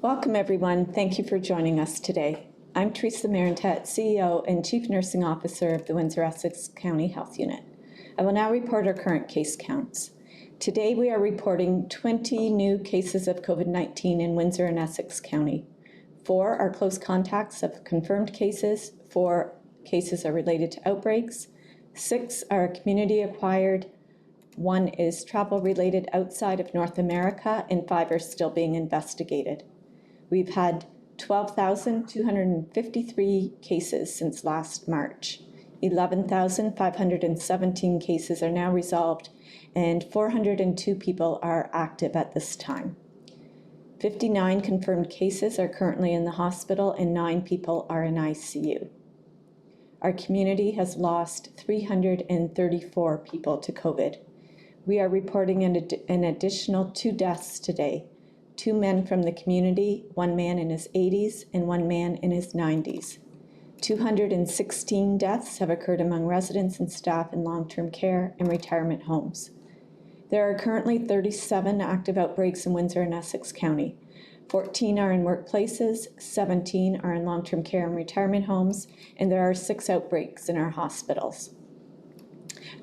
Welcome everyone. Thank you for joining us today. I'm Teresa Marantet, CEO and Chief Nursing Officer of the Windsor-Essex County Health Unit. I will now report our current case counts. Today we are reporting 20 new cases of COVID-19 in Windsor and Essex County. 4 are close contacts of confirmed cases, 4 cases are related to outbreaks, 6 are community acquired, 1 is travel related outside of North America, and 5 are still being investigated. We've had 12,253 cases since last March. 11,517 cases are now resolved, and 402 people are active at this time. 59 confirmed cases are currently in the hospital, and 9 people are in ICU. Our community has lost 334 people to COVID. We are reporting an additional 2 deaths today. 2 men from the community, 1 man in his 80s and 1 man in his 90s. 216 deaths have occurred among residents and staff in long-term care and retirement homes. There are currently 37 active outbreaks in Windsor and Essex County. 14 are in workplaces, 17 are in long-term care and retirement homes, and there are 6 outbreaks in our hospitals.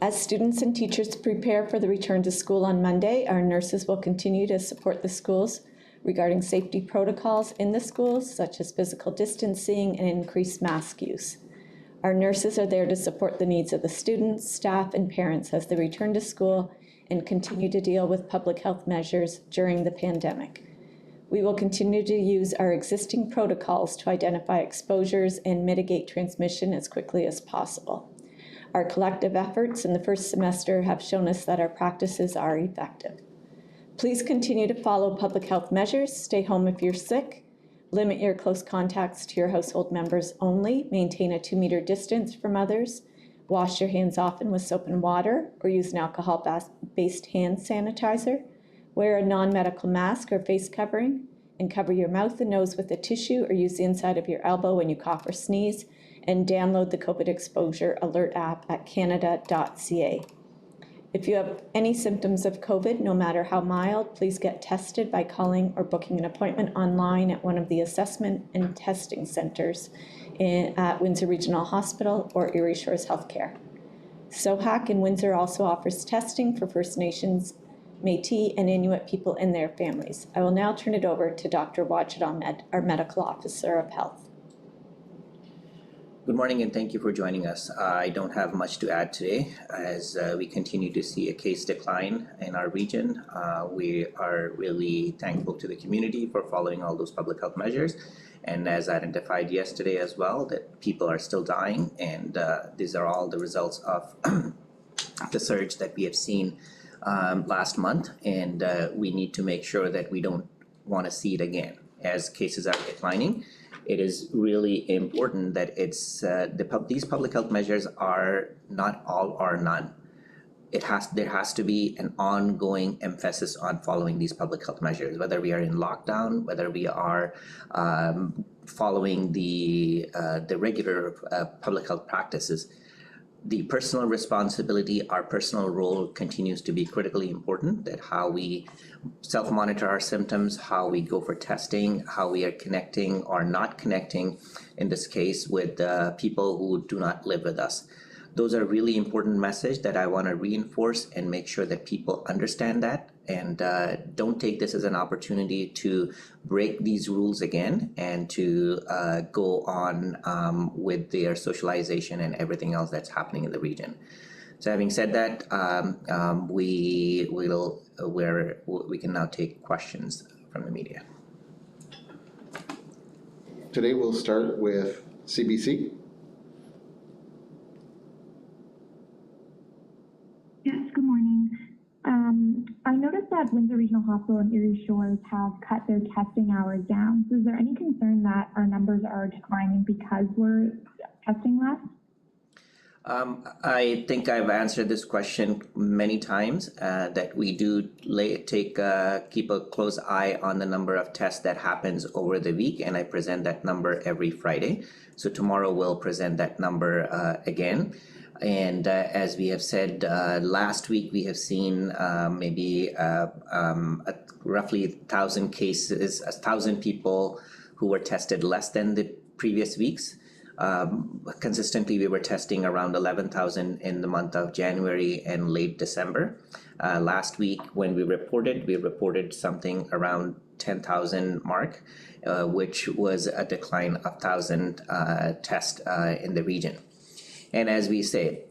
As students and teachers prepare for the return to school on Monday, our nurses will continue to support the schools regarding safety protocols in the schools, such as physical distancing and increased mask use. Our nurses are there to support the needs of the students, staff, and parents as they return to school and continue to deal with public health measures during the pandemic. We will continue to use our existing protocols to identify exposures and mitigate transmission as quickly as possible. Our collective efforts in the first semester have shown us that our practices are effective. Please continue to follow public health measures, stay home if you're sick, limit your close contacts to your household members only, maintain a 2-meter distance from others, wash your hands often with soap and water or use an alcohol-based hand sanitizer, wear a non-medical mask or face covering, and cover your mouth and nose with a tissue or use the inside of your elbow when you cough or sneeze, and download the COVID Exposure Alert app at canada.ca. If you have any symptoms of COVID, no matter how mild, please get tested by calling or booking an appointment online at one of the assessment and testing centers at Windsor Regional Hospital or Erie Shores Healthcare. SOHAC in Windsor also offers testing for First Nations, Métis, and Inuit people and their families. I will now turn it over to Dr. Wajid Ahmed, our Medical Officer of Health. Good morning and thank you for joining us. I don't have much to add today as we continue to see a case decline in our region. We are really thankful to the community for following all those public health measures, and as identified yesterday as well, that people are still dying, and these are all the results of the surge that we have seen last month, and we need to make sure that we don't want to see it again as cases are declining. It is really important that these public health measures are not all or none. There has to be an ongoing emphasis on following these public health measures, whether we are in lockdown, whether we are following the regular public health practices. The personal responsibility, our personal role continues to be critically important, that how we self-monitor our symptoms, how we go for testing, how we are connecting or not connecting, in this case, with people who do not live with us. Those are really important messages that I want to reinforce and make sure that people understand that and don't take this as an opportunity to break these rules again and to go on with their socialization and everything else that's happening in the region. So having said that, we can now take questions from the media. Today we'll start with CBC. Yes, good morning. I noticed that Windsor Regional Hospital and Erie Shores have cut their testing hours down. So is there any concern that our numbers are declining because we're testing less? I think I've answered this question many times, that we do keep a close eye on the number of tests that happens over the week, and I present that number every Friday. So tomorrow we'll present that number again. And as we have said, last week we have seen maybe roughly 1,000 cases, 1,000 people who were tested less than the previous weeks. Consistently, we were testing around 11,000 in the month of January and late December. Last week, when we reported something around 10,000 mark, which was a decline of 1,000 tests in the region. And as we say,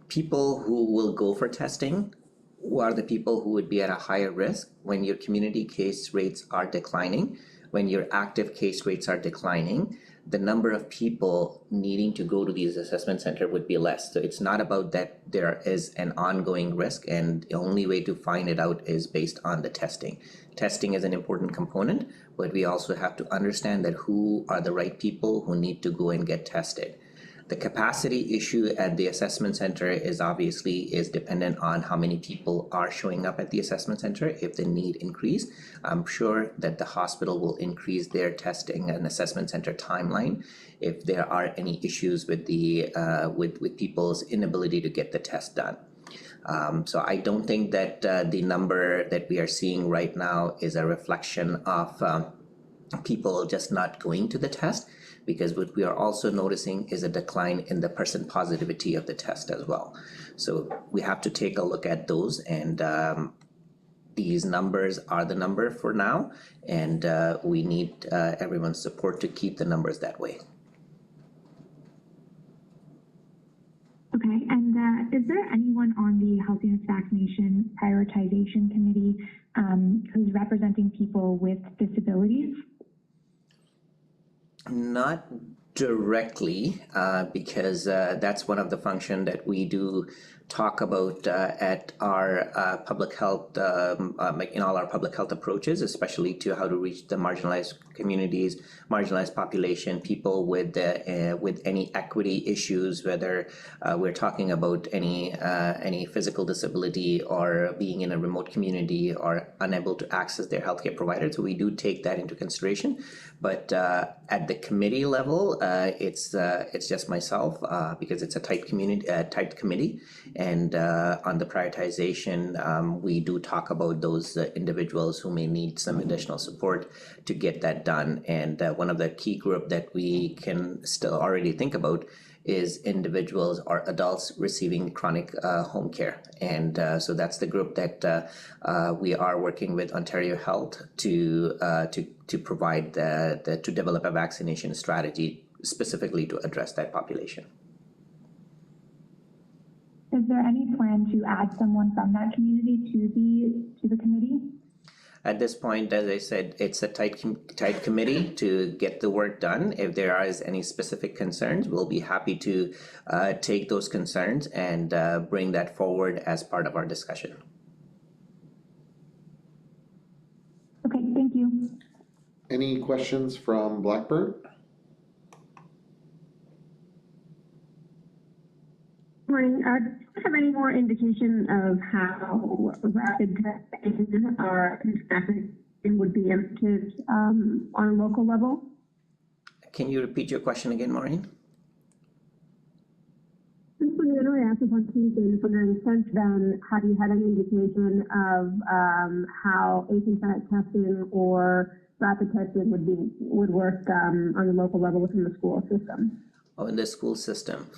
people who will go for testing who are the people who would be at a higher risk when your community case rates are declining, when your active case rates are declining. The number of people needing to go to these assessment center would be less. So it's not about that there is an ongoing risk, and the only way to find it out is based on the testing. Testing is an important component, but we also have to understand that who are the right people who need to go and get tested. The capacity issue at the assessment center is dependent on how many people are showing up at the assessment center. If the need increase, I'm sure that the hospital will increase their testing and assessment center timeline if there are any issues with the with people's inability to get the test done. So I don't think that the number that we are seeing right now is a reflection of people just not going to the test, because what we are also noticing is a decline in the percent positivity of the test as well. So we have to take a look at those, and these numbers are the number for now, and we need everyone's support to keep the numbers that way. Okay, and is there anyone on the Health Units Vaccination Prioritization Committee who's representing people with disabilities? Not directly, because that's one of the functions that we do talk about at our public health, in all our public health approaches, especially to how to reach the marginalized communities, marginalized population, people with any equity issues, whether we're talking about any physical disability or being in a remote community or unable to access their healthcare provider. So we do take that into consideration. But at the committee level, it's just myself because it's a tight committee, and on the prioritization, we do talk about those individuals who may need some additional support to get that done. And one of the key group that we can still already think about is individuals or adults receiving chronic home care. And so that's the group that we are working with Ontario Health to provide to develop a vaccination strategy specifically to address that population. Is there any plan to add someone from that community to the committee? At this point, as I said, it's a tight committee to get the work done. If there is any specific concerns, we'll be happy to take those concerns and bring that forward as part of our discussion. Okay, thank you. Any questions from Blackburn? Morning. Do you have any more indication of how rapid testing or testing would be implemented on a local level? Can you repeat your question again, Maureen? Since when I asked about Tuesday, wondering since then, have you had any indication of how asymptomatic testing or rapid testing would work on the local level within the school system? Oh, in the school system.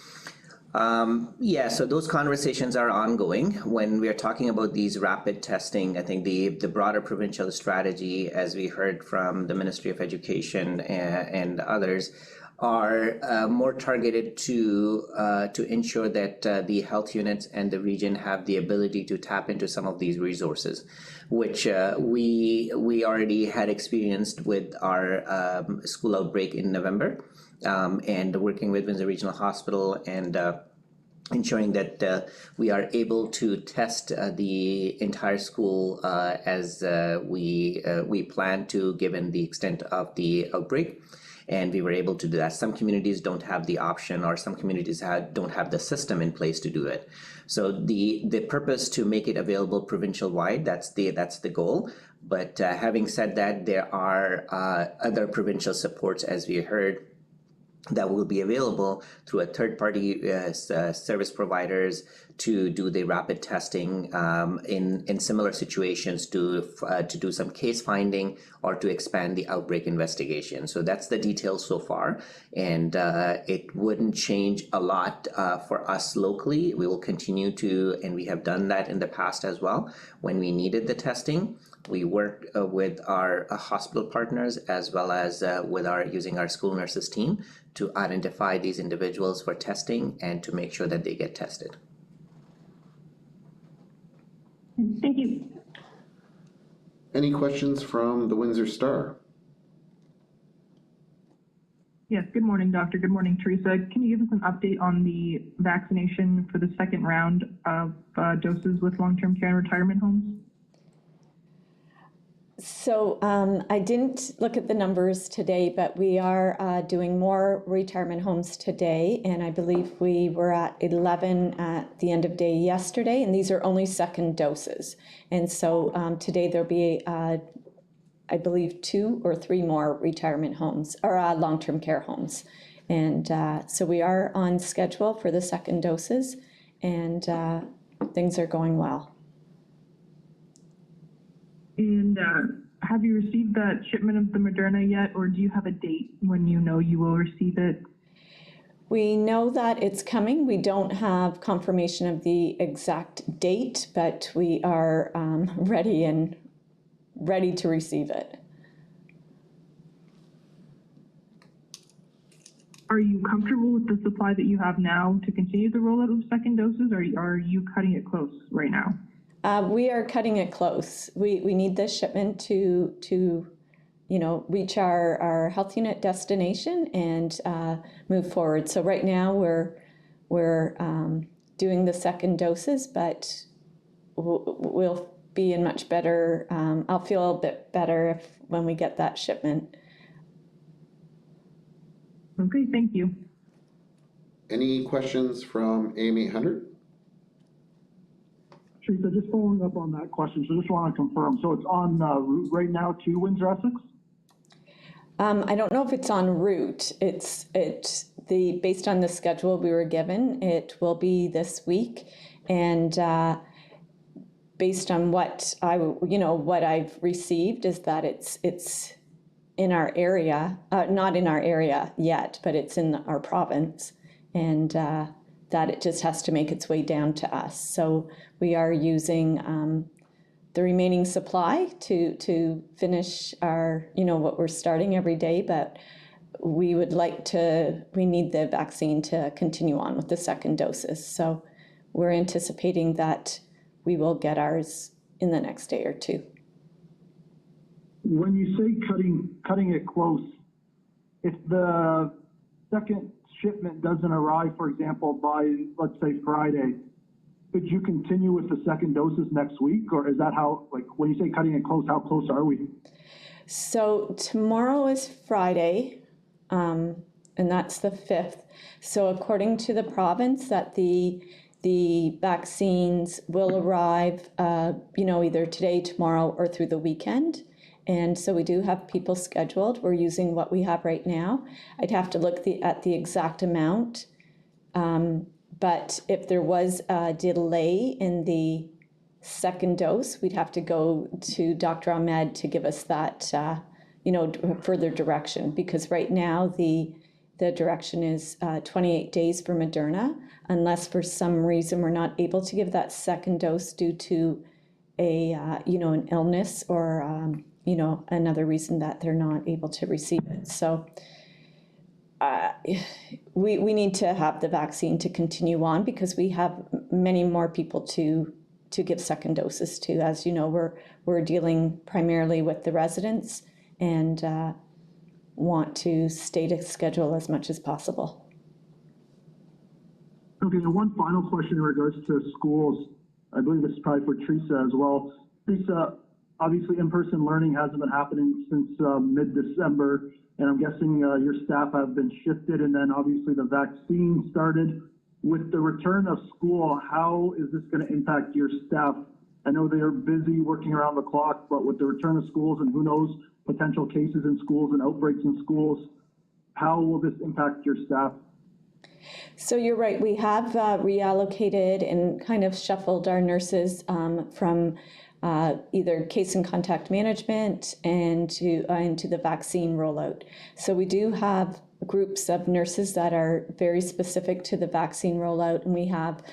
Yeah, so those conversations are ongoing. When we are talking about these rapid testing, I think the broader provincial strategy, as we heard from the Ministry of Education and others, are more targeted to ensure that the health units and the region have the ability to tap into some of these resources, which we already had experienced with our school outbreak in November, and working with Windsor Regional Hospital and ensuring that we are able to test the entire school as we plan to, given the extent of the outbreak. And we were able to do that. Some communities don't have the option, or some communities don't have the system in place to do it. So the purpose to make it available provincial wide, that's the goal. But having said that, there are other provincial supports, as we heard, that will be available through a third-party service providers to do the rapid testing in similar situations to do some case finding or to expand the outbreak investigation. So that's the details so far, and it wouldn't change a lot for us locally. We will continue to, and we have done that in the past as well. When we needed the testing, we worked with our hospital partners as well as using our school nurses team to identify these individuals for testing and to make sure that they get tested. Thank you. Any questions from the Windsor Star? Yes, good morning, Doctor. Good morning, Teresa. Can you give us an update on the vaccination for the second round of doses with long-term care and retirement homes? So I didn't look at the numbers today, but we are doing more retirement homes today, and I believe we were at 11 at the end of day yesterday, and these are only second doses. And so today there'll be, I believe, 2 or 3 more retirement homes, or long-term care homes. And so we are on schedule for the second doses, and things are going well. And have you received that shipment of the Moderna yet, or do you have a date when you know you will receive it? We know that it's coming. We don't have confirmation of the exact date, but we are ready to receive it. Are you comfortable with the supply that you have now to continue the rollout of second doses, or are you cutting it close right now? We are cutting it close. We need this shipment to reach our health unit destination and move forward. So right now we're doing the second doses, but we'll be in much better. I'll feel a bit better when we get that shipment. Okay, thank you. Any questions from AM 800? Teresa, just following up on that question, so just want to confirm. So it's on route right now to Windsor-Essex? I don't know if it's en route. Based on the schedule we were given, it will be this week, and based on what I've received is that it's in our area, not in our area yet, but it's in our province, and that it just has to make its way down to us. So we are using the remaining supply to finish our, what we're starting every day, but we need the vaccine to continue on with the second doses. So we're anticipating that we will get ours in the next day or 2. When you say cutting it close, if the second shipment doesn't arrive, for example, by, let's say, Friday, could you continue with the second doses next week? Or is that how, when you say cutting it close, how close are we? So tomorrow is Friday, and that's the 5th. So according to the province, that the vaccines will arrive, either today, tomorrow, or through the weekend. And so we do have people scheduled. We're using what we have right now. I'd have to look at the exact amount. But if there was a delay in the second dose, we'd have to go to Dr. Ahmed to give us that, further direction. Because right now the direction is 28 days for Moderna, unless for some reason we're not able to give that second dose due to an illness or another reason that they're not able to receive it. So we need to have the vaccine to continue on because we have many more people to give second doses to. As you know, we're dealing primarily with the residents and want to stay to schedule as much as possible. Okay, and one final question in regards to schools. I believe this is probably for Teresa as well. Teresa, obviously in-person learning hasn't been happening since mid-December, and I'm guessing your staff have been shifted, and then obviously the vaccine started. With the return of school, how is this going to impact your staff? I know they are busy working around the clock, but with the return of schools and who knows, potential cases in schools and outbreaks in schools, how will this impact your staff? So you're right, we have reallocated and kind of shuffled our nurses from either case and contact management and into the vaccine rollout. So we do have groups of nurses that are very specific to the vaccine rollout, and we have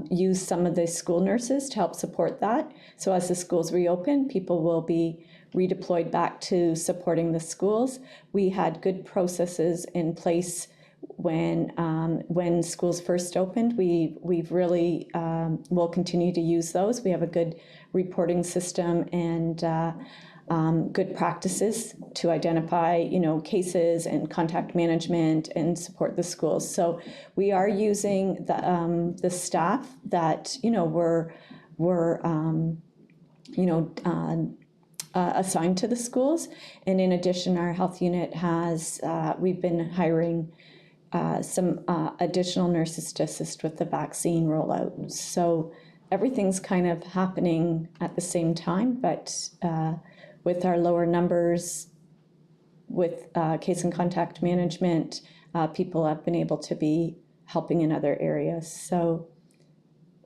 used some of the school nurses to help support that. So as the schools reopen, people will be redeployed back to supporting the schools. We had good processes in place when schools first opened. We've really will continue to use those. We have a good reporting system and good practices to identify, cases and contact management and support the schools. So we are using the staff that were assigned to the schools, and in addition, our health unit has we've been hiring some additional nurses to assist with the vaccine rollout. So everything's kind of happening at the same time, but with our lower numbers, with case and contact management, people have been able to be helping in other areas. So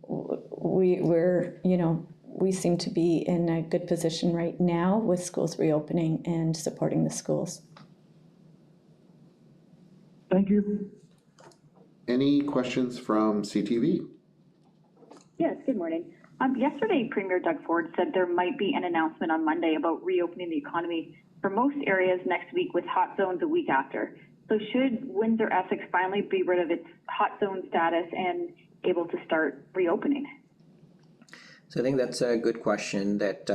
we seem to be in a good position right now with schools reopening and supporting the schools. Thank you. Any questions from CTV? Yes, good morning. Yesterday, Premier Doug Ford said there might be an announcement on Monday about reopening the economy for most areas next week, with hot zones a week after. So should Windsor-Essex finally be rid of its hot zone status and able to start reopening? So I think that's a good question that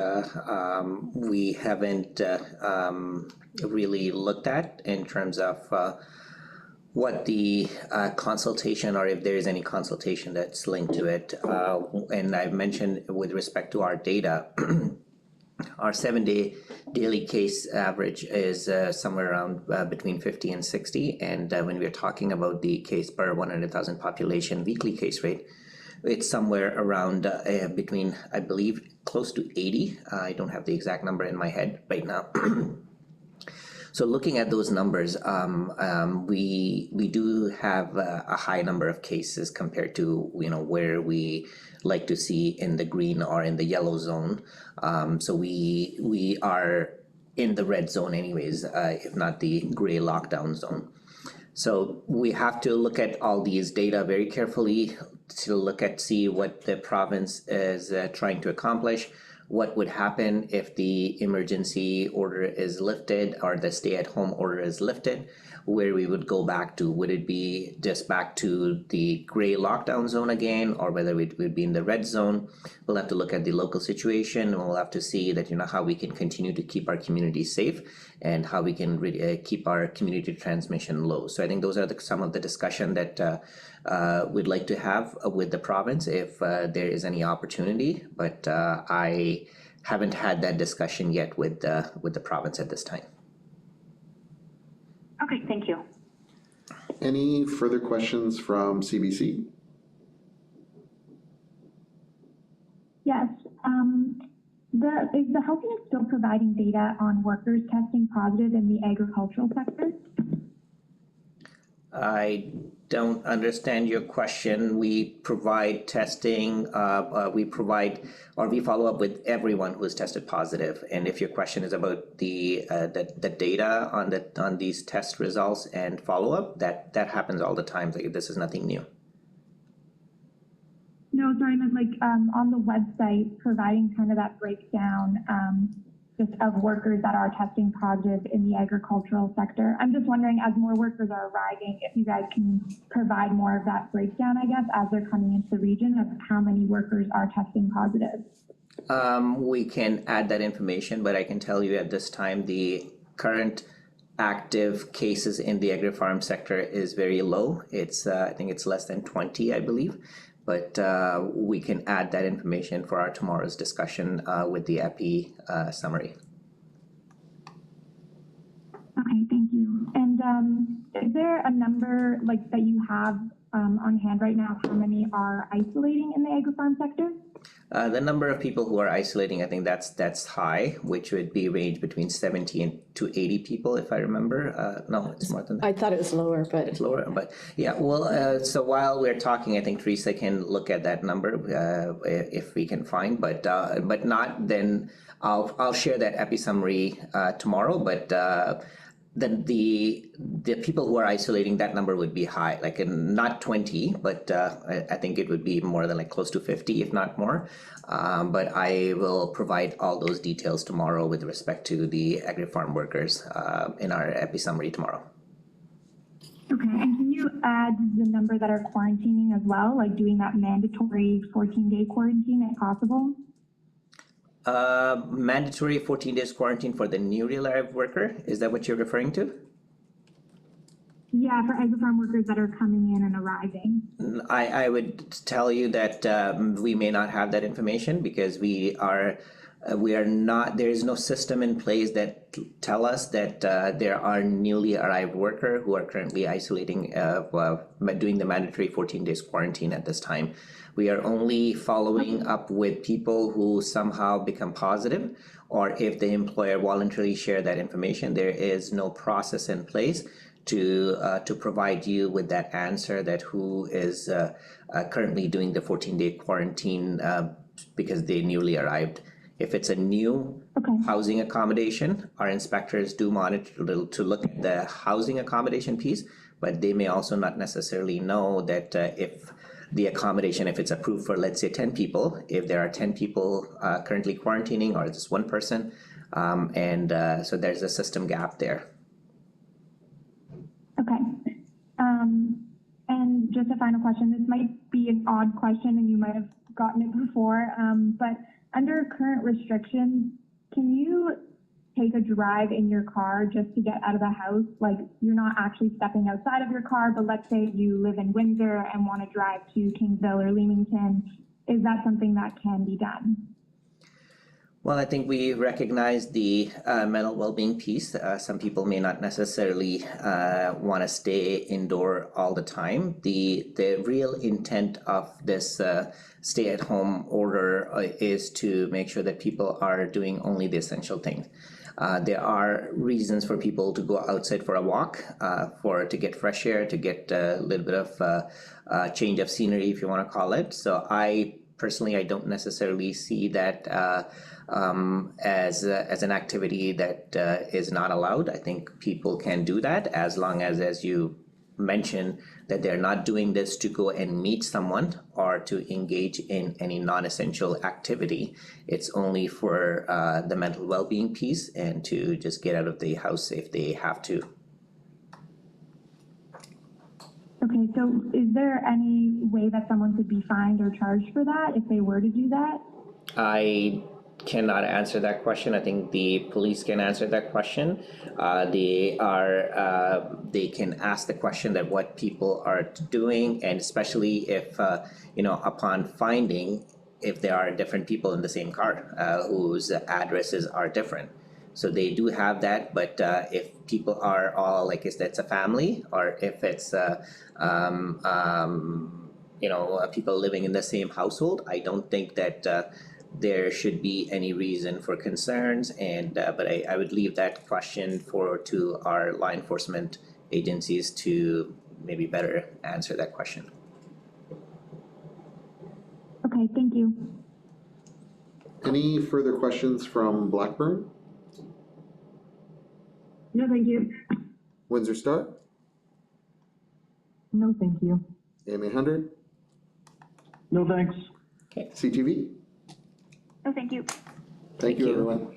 we haven't really looked at in terms of what the consultation, or if there is any consultation that's linked to it. And I've mentioned with respect to our data, our 7-day daily case average is somewhere around between 50 and 60. And when we're talking about the case per 100,000 population weekly case rate, it's somewhere around between, I believe, close to 80. I don't have the exact number in my head right now. So looking at those numbers, we do have a high number of cases compared to where we like to see in the green or in the yellow zone. So we are in the red zone anyways, if not the gray lockdown zone. So we have to look at all these data very carefully to see what the province is trying to accomplish. What would happen if the emergency order is lifted or the stay-at-home order is lifted, where we would go back to? Would it be just back to the gray lockdown zone again, or whether it would be in the red zone? We'll have to look at the local situation, and we'll have to see that how we can continue to keep our community safe and how we can keep our community transmission low. So I think those are some of the discussion that we'd like to have with the province if there is any opportunity, but I haven't had that discussion yet with the province at this time. Okay, thank you. Any further questions from CBC? Yes. Is the health unit still providing data on workers testing positive in the agricultural sector? I don't understand your question. We provide testing, we follow up with everyone who is tested positive. And if your question is about the data on these test results and follow up, that happens all the time. Like, this is nothing new. No, sorry, I meant on the website providing kind of that breakdown just of workers that are testing positive in the agricultural sector. I'm just wondering, as more workers are arriving, if you guys can provide more of that breakdown, I guess, as they're coming into the region, of how many workers are testing positive. We can add that information, but I can tell you at this time the current active cases in the agri-farm sector is very low. It's I think it's less than 20, I believe. But we can add that information for our tomorrow's discussion with the EPI summary. Okay, thank you. And is there a number that you have on hand right now of how many are isolating in the agri-farm sector? The number of people who are isolating, I think that's high, which would be range between 70 and to 80 people, if I remember. No, it's more than that. I thought it was lower, but It's lower, but yeah. Well, so while we're talking, I think Teresa can look at that number if we can find, but not then. I'll share that epi summary tomorrow, but. The people who are isolating, that number would be high, like not 20, but I think it would be more than like close to 50, if not more. But I will provide all those details tomorrow with respect to the agri-farm workers in our epi summary tomorrow. Okay, and can you add the number that are quarantining as well, like doing that mandatory 14-day quarantine if possible? Mandatory 14 days quarantine for the newly arrived worker. Is that what you're referring to? Yeah, for agri-farm workers that are coming in and arriving. I would tell you that we may not have that information because we are not, there is no system in place that tell us that there are newly arrived workers who are currently isolating, doing the mandatory 14 days quarantine at this time. We are only following up with people who somehow become positive, or if the employer voluntarily share that information. There is no process in place to provide you with that answer that who is currently doing the 14-day quarantine because they newly arrived. If it's a new housing accommodation, our inspectors do monitor to look at the housing accommodation piece, but they may also not necessarily know that if the accommodation, if it's approved for, let's say, 10 people, if there are 10 people currently quarantining or just one person, so there's a system gap there. Okay. And just a final question. This might be an odd question and you might have gotten it before, but under current restrictions, can you take a drive in your car just to get out of the house? Like you're not actually stepping outside of your car, but let's say you live in Windsor and want to drive to Kingsville or Leamington. Is that something that can be done? Well, I think we recognize the mental well-being piece. Some people may not necessarily want to stay indoor all the time. The real intent of this stay-at-home order is to make sure that people are doing only the essential things. There are reasons for people to go outside for a walk, to get fresh air, to get a little bit of change of scenery, if you want to call it. So I don't necessarily see that as an activity that is not allowed. I think people can do that as long as you mention that they're not doing this to go and meet someone or to engage in any non-essential activity. It's only for the mental well-being piece and to just get out of the house if they have to. Okay, so is there any way that someone could be fined or charged for that if they were to do that? I cannot answer that question. I think the police can answer that question. They can ask the question that what people are doing, and especially if upon finding if there are different people in the same car whose addresses are different. So they do have that, but if people are all like, if it's a family, or if it's people living in the same household, I don't think that there should be any reason for concerns. And but I would leave that question to our law enforcement agencies to maybe better answer that question. Okay, thank you. Any further questions from Blackburn? No, thank you. Windsor Star? No, thank you. AMA 100? No, thanks. Okay. CTV? No, thank you. Thank you, everyone.